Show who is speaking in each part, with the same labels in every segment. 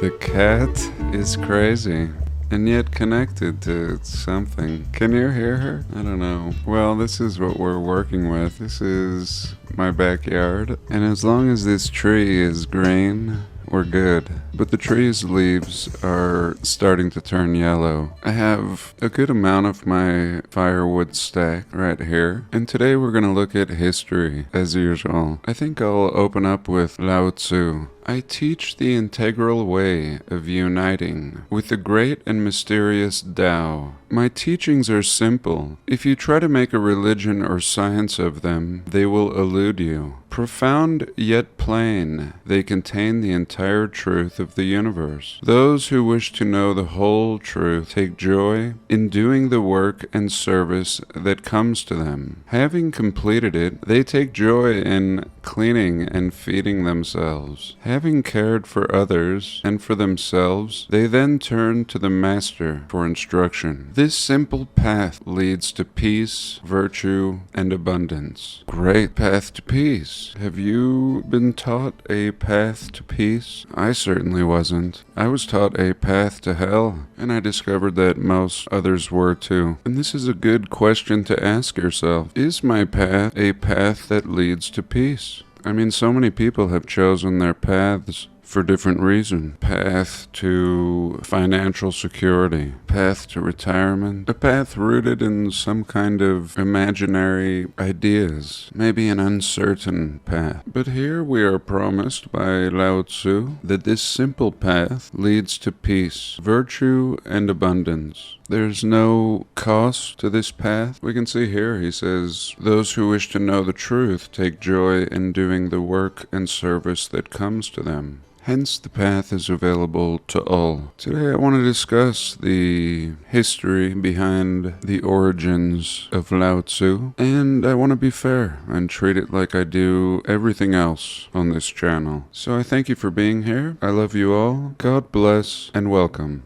Speaker 1: The cat is crazy and yet connected to something. Can you hear her? I don't know. Well, this is what we're working with. This is my backyard, and as long as this tree is green, we're good. But the tree's leaves are starting to turn yellow. I have a good amount of my firewood stacked right here, and today we're going to look at history, as usual. I think I'll open up with Lao Tzu. I teach the integral way of uniting with the great and mysterious Tao. My teachings are simple. If you try to make a religion or science of them, they will elude you. Profound yet plain, they contain the entire truth of the universe. Those who wish to know the whole truth take joy in doing the work and service that comes to them. Having completed it, they take joy in cleaning and feeding themselves. Having cared for others and for themselves, they then turn to the Master for instruction. This simple path leads to peace, virtue, and abundance. Great path to peace. Have you been taught a path to peace? I certainly wasn't. I was taught a path to hell, and I discovered that most others were too. And this is a good question to ask yourself. Is my path a path that leads to peace? I mean, so many people have chosen their paths for different reasons. Path to financial security, path to retirement, a path rooted in some kind of imaginary ideas, maybe an uncertain path. But here we are promised by Lao Tzu that this simple path leads to peace, virtue, and abundance. There's no cost to this path. We can see here, he says, those who wish to know the truth take joy in doing the work and service that comes to them. Hence, the path is available to all. Today I want to discuss the history behind the origins of Lao Tzu, and I want to be fair and treat it like I do everything else on this channel. So I thank you for being here. I love you all. God bless and welcome.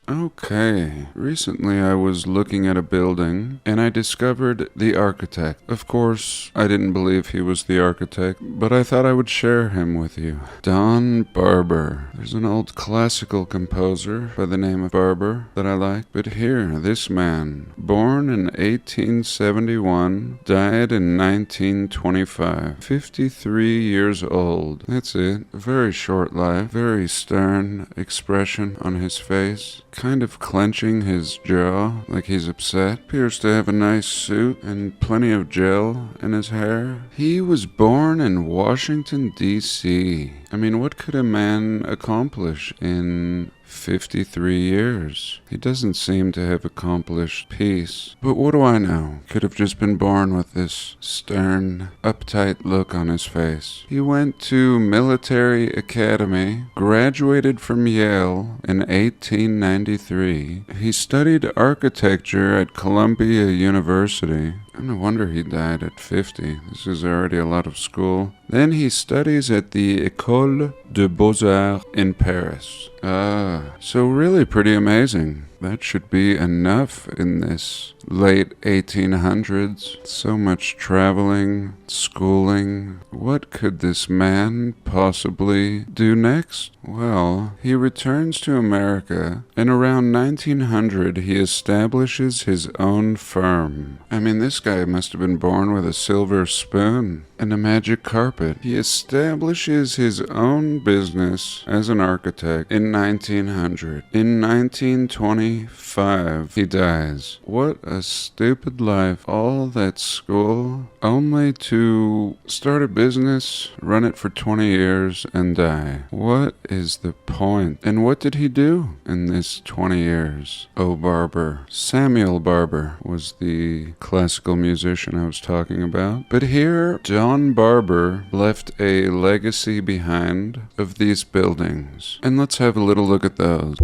Speaker 1: Okay, recently I was looking at a building and I discovered the architect. Of course, I didn't believe he was the architect, but I thought I would share him with you. Donn Barber. There's an old classical composer by the name of Barber that I like, but here, this man, born in 1871, died in 1925, 53 years old. That's it. A very short life, very stern expression on his face. Kind of clenching his jaw like he's upset. Appears to have a nice suit and plenty of gel in his hair. He was born in Washington, D.C. I mean, what could a man accomplish in 53 years? He doesn't seem to have accomplished peace. But what do I know? Could have just been born with this stern, uptight look on his face. He went to military academy, graduated from Yale in 1893. He studied architecture at Columbia University. No wonder he died at 50. This is already a lot of school. Then he studies at the École des Beaux-Arts in Paris. So really pretty amazing. That should be enough in this late 1800s. So much traveling, schooling. What could this man possibly do next? Well, he returns to America, and around 1900 he establishes his own firm. I mean, this guy must have been born with a silver spoon and a magic carpet. He establishes his own business as an architect in 1900. In 1925, he dies. What a stupid life. All that school, only to start a business, run it for 20 years, and die. What is the point? And what did he do in this 20 years? Oh, Barber. Samuel Barber was the classical musician I was talking about. But here, John Barber left a legacy behind of these buildings. And let's have a little look at those.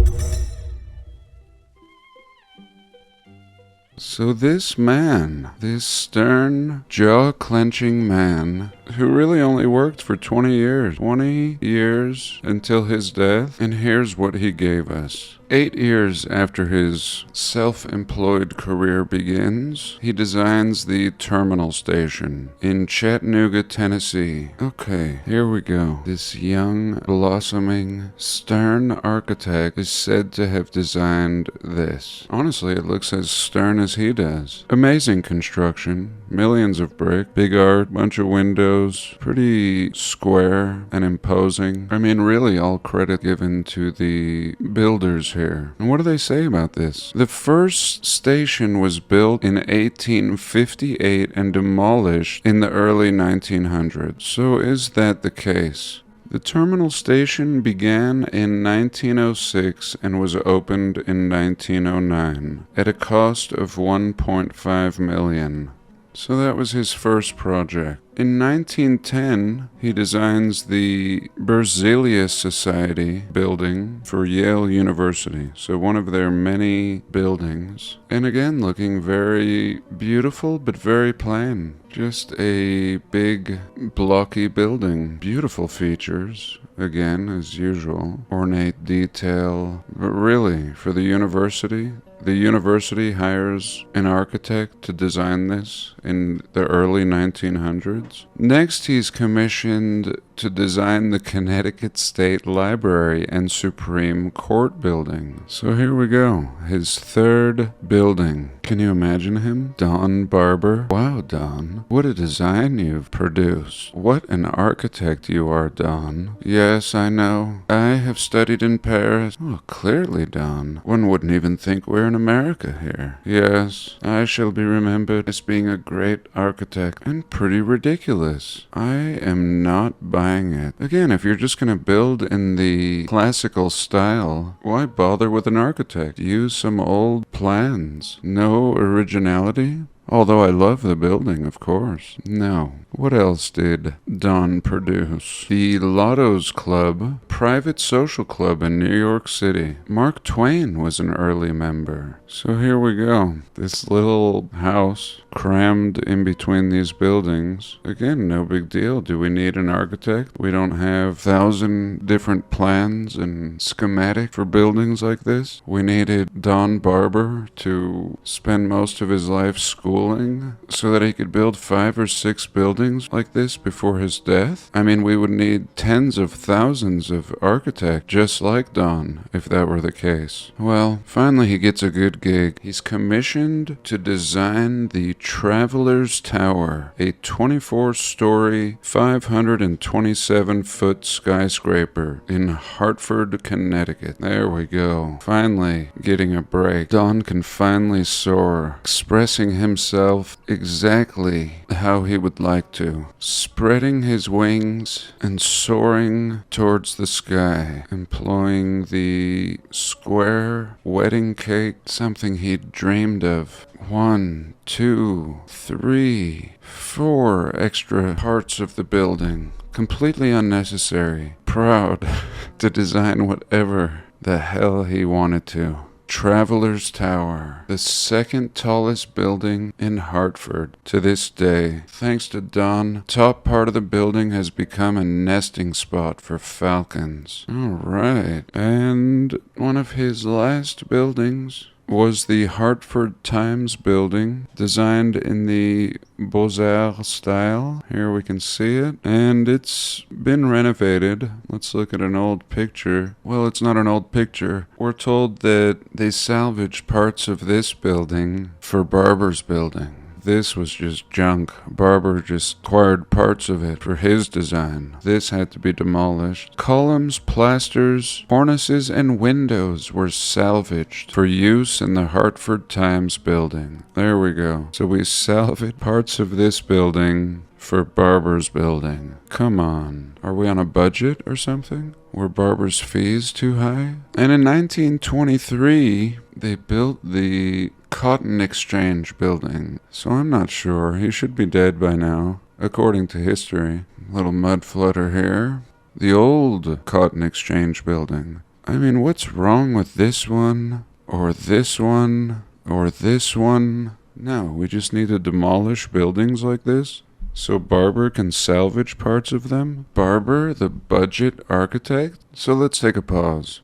Speaker 1: So this man, this stern, jaw-clenching man, who really only worked for 20 years. 20 years until his death, and here's what he gave us. 8 years after his self-employed career begins, he designs the terminal station in Chattanooga, Tennessee. Okay, here we go. This young, blossoming, stern architect is said to have designed this. Honestly, it looks as stern as he does. Amazing construction, millions of brick, big art, bunch of windows, pretty square and imposing. I mean, really all credit given to the builders here. And what do they say about this? The first station was built in 1858 and demolished in the early 1900s. So is that the case? The terminal station began in 1906 and was opened in 1909 at a cost of $1.5 million. So that was his first project. In 1910, he designs the Berzelius Society building for Yale University. So one of their many buildings. And again, looking very beautiful, but very plain. Just a big, blocky building. Beautiful features. Again, as usual. Ornate detail. But really, for the university hires an architect to design this in the early 1900s. Next, he's commissioned to design the Connecticut State Library and Supreme Court building. So here we go. His third building. Can you imagine him? Donn Barber. Wow, Donn. What a design you've produced. What an architect you are, Donn. Yes, I know. I have studied in Paris. Oh, clearly, Donn. One wouldn't even think we're in America here. Yes, I shall be remembered as being a great architect and pretty ridiculous. I am not buying it. Again, if you're just going to build in the classical style, why bother with an architect? Use some old plans. No originality? Although I love the building, of course. No. What else did Donn produce? The Lotto's Club, private social club in New York City. Mark Twain was an early member. So here we go. This little house crammed in between these buildings. Again, no big deal. Do we need an architect? We don't have 1,000 different plans and schematic for buildings like this. We needed Donn Barber to spend most of his life schooling so that he could build 5 or 6 buildings like this before his death. I mean, we would need tens of thousands of architects just like Donn if that were the case. Well, finally he gets a good gig. He's commissioned to design the Traveler's Tower, a 24-story, 527-foot skyscraper in Hartford, Connecticut. There we go. Finally getting a break. Donn can finally soar, expressing himself exactly how he would like to, spreading his wings and soaring towards the sky, employing the square wedding cake, something he'd dreamed of. 1, 2, 3, 4 extra parts of the building, completely unnecessary. Proud to design whatever the hell he wanted to. Traveler's Tower, the second tallest building in Hartford to this day. Thanks to Donn, top part of the building has become a nesting spot for falcons. Alright, and one of his last buildings was the Hartford Times building, designed in the Beaux-Arts style. Here we can see it, and it's been renovated. Let's look at an old picture. Well, it's not an old picture. We're told that they salvaged parts of this building for Barber's building. This was just junk. Barber just acquired parts of it for his design. This had to be demolished. Columns, plasters, cornices, and windows were salvaged for use in the Hartford Times building. There we go. So we salvaged parts of this building for Barber's building. Come on. Are we on a budget or something? Were Barber's fees too high? And in 1923, they built the Cotton Exchange building. So I'm not sure. He should be dead by now, according to history. Little mud flutter here. The old Cotton Exchange building. I mean, what's wrong with this one or this one? Or this one. No, we just need to demolish buildings like this so Barber can salvage parts of them. Barber, the budget architect? So let's take a pause.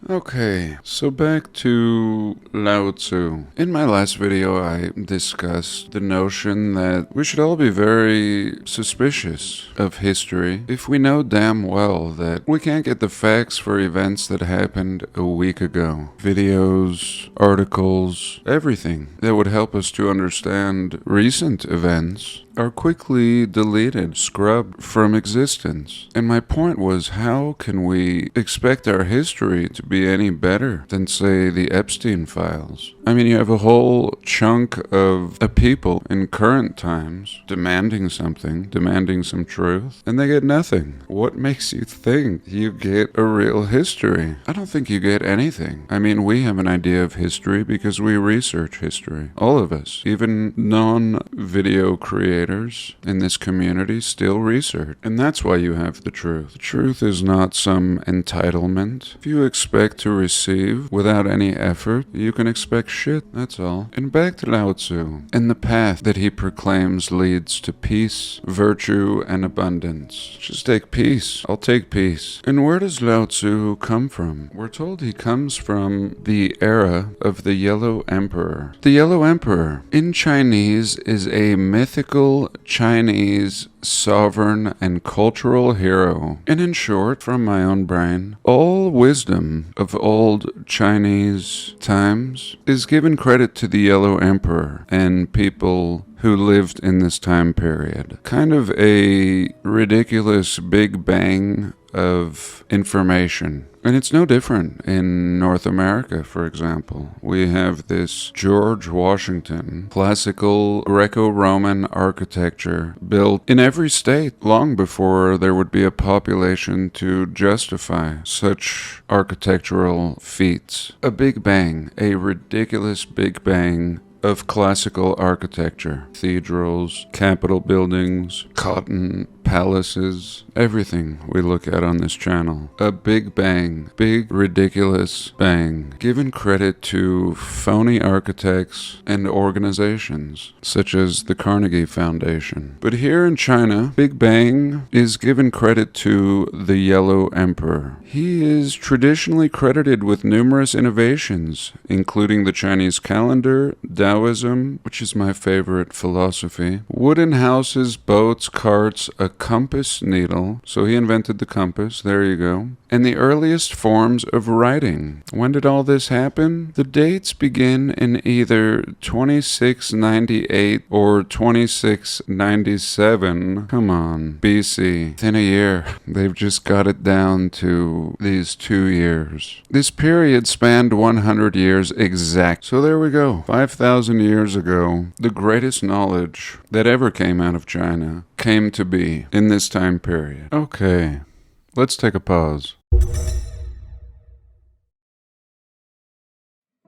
Speaker 1: Okay, so back to Lao Tzu. In my last video, I discussed the notion that we should all be very suspicious of history if we know damn well that we can't get the facts for events that happened a week ago. Videos, articles, everything that would help us to understand recent events are quickly deleted, scrubbed from existence. And my point was, how can we expect our history to be any better than, say, the Epstein files? I mean, you have a whole chunk of a people in current times demanding something, demanding some truth, and they get nothing. What makes you think you get a real history? I don't think you get anything. I mean, we have an idea of history because we research history. All of us, even non-video creators in this community, still research. And that's why you have the truth. The truth is not some entitlement. If you expect to receive without any effort, you can expect shit, that's all. And back to Lao Tzu. And the path that he proclaims leads to peace, virtue, and abundance. Just take peace. I'll take peace. And where does Lao Tzu come from? We're told he comes from the era of the Yellow Emperor. The Yellow Emperor, in Chinese, is a mythical Chinese sovereign and cultural hero. And in short, from my own brain, all wisdom of old Chinese times is given credit to the Yellow Emperor and people who lived in this time period. Kind of a ridiculous big bang of information. And it's no different in North America, for example. We have this George Washington classical Greco-Roman architecture built in every state long before there would be a population to justify such architectural feats. A big bang, a ridiculous big bang of classical architecture. Cathedrals, capitol buildings, cotton palaces, everything we look at on this channel. A big bang, big ridiculous bang, given credit to phony architects and organizations, such as the Carnegie Foundation. But here in China, Big Bang is given credit to the Yellow Emperor. He is traditionally credited with numerous innovations, including the Chinese calendar, Taoism, which is my favorite philosophy, wooden houses, boats, carts, a compass needle. So he invented the compass, there you go. And the earliest forms of writing. When did all this happen? The dates begin in either 2698 or 2697. Come on, BC. Within a year, they've just got it down to these 2 years. This period spanned 100 years exact. So there we go. 5,000 years ago, the greatest knowledge that ever came out of China came to be in this time period. Okay, let's take a pause.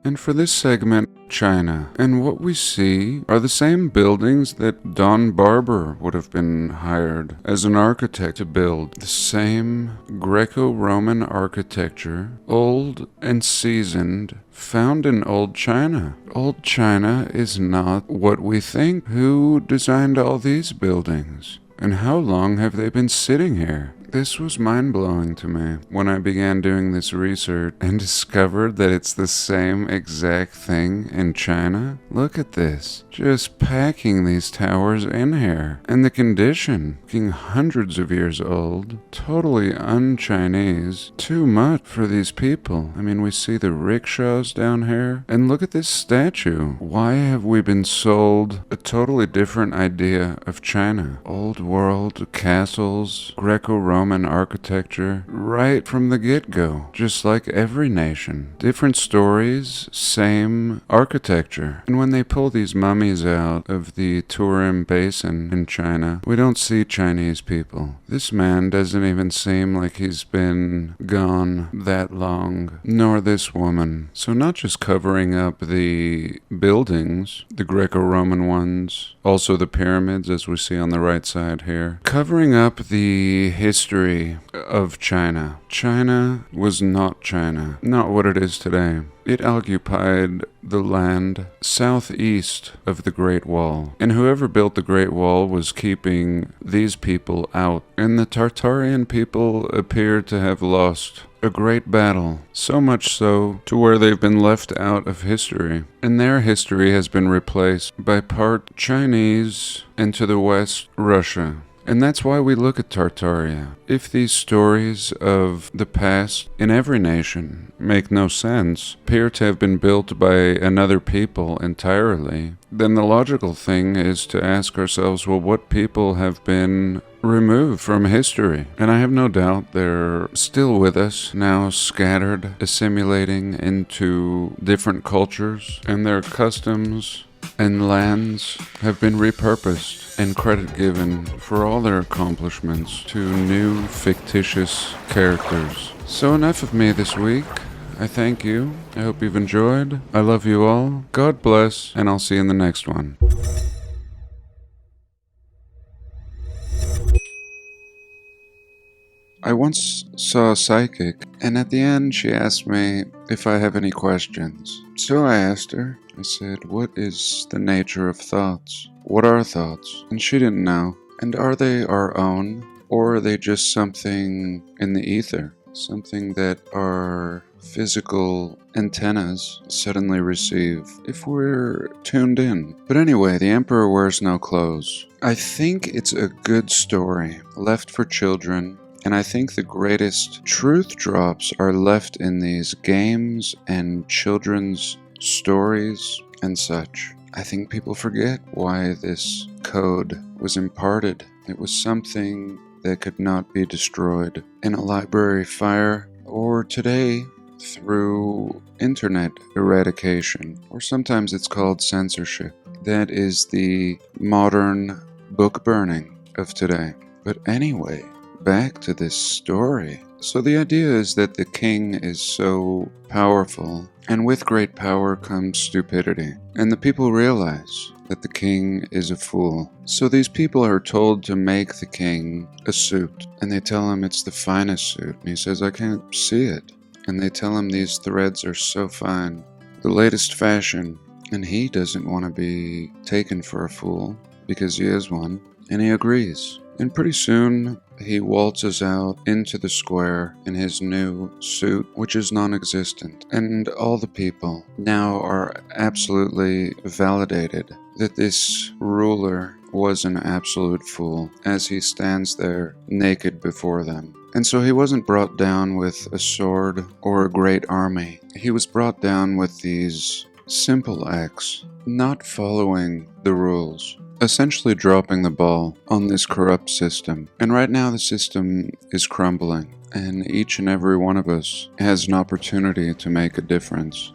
Speaker 1: And for this segment, China. And what we see are the same buildings that Donn Barber would have been hired as an architect to build. The same Greco-Roman architecture, old and seasoned, found in old China. Old China is not what we think. Who designed all these buildings? And how long have they been sitting here? This was mind-blowing to me when I began doing this research and discovered that it's the same exact thing in China. Look at this. Just packing these towers in here. And the condition, being hundreds of years old, totally un-Chinese. Too much for these people. I mean, we see the rickshaws down here. And look at this statue. Why have we been sold a totally different idea of China? Old world, castles, Greco-Roman architecture, right from the get-go, just like every nation. Different stories, same architecture. And when they pull these mummies out of the Tarim Basin in China, we don't see Chinese people. This man doesn't even seem like he's been gone that long, nor this woman. So not just covering up the buildings, the Greco-Roman ones, also the pyramids as we see on the right side here, covering up the history history of China. China was not China, not what it is today. It occupied the land southeast of the Great Wall, and whoever built the Great Wall was keeping these people out. And the Tartarian people appear to have lost a great battle, so much so to where they've been left out of history. And their history has been replaced by part Chinese and to the west, Russia. And that's why we look at Tartaria. If these stories of the past in every nation make no sense, appear to have been built by another people entirely, then the logical thing is to ask ourselves, well, what people have been removed from history? And I have no doubt they're still with us now, scattered, assimilating into different cultures, and their customs and lands have been repurposed and credit given for all their accomplishments to new fictitious characters. So enough of me this week. I thank you. I hope you've enjoyed. I love you all. God bless, and I'll see you in the next one. I once saw a psychic, and at the end she asked me if I have any questions. So I asked her. I said, what is the nature of thoughts? What are thoughts? And she didn't know. And are they our own, or are they just something in the ether? Something that our physical antennas suddenly receive if we're tuned in. But anyway, the emperor wears no clothes. I think it's a good story, left for children. And I think the greatest truth drops are left in these games and children's stories and such. I think people forget why this code was imparted. It was something that could not be destroyed in a library fire, or today through internet eradication, or sometimes it's called censorship. That is the modern book burning of today. But anyway, back to this story. So the idea is that the king is so powerful, and with great power comes stupidity. And the people realize that the king is a fool. So these people are told to make the king a suit, and they tell him it's the finest suit. And he says, I can't see it. And they tell him these threads are so fine, the latest fashion. And he doesn't want to be taken for a fool, because he is one, and he agrees. And pretty soon, he waltzes out into the square in his new suit, which is non-existent. And all the people now are absolutely validated that this ruler was an absolute fool, as he stands there naked before them. And so he wasn't brought down with a sword or a great army. He was brought down with these simple acts, not following the rules. Essentially dropping the ball on this corrupt system. And right now the system is crumbling, and each and every one of us has an opportunity to make a difference.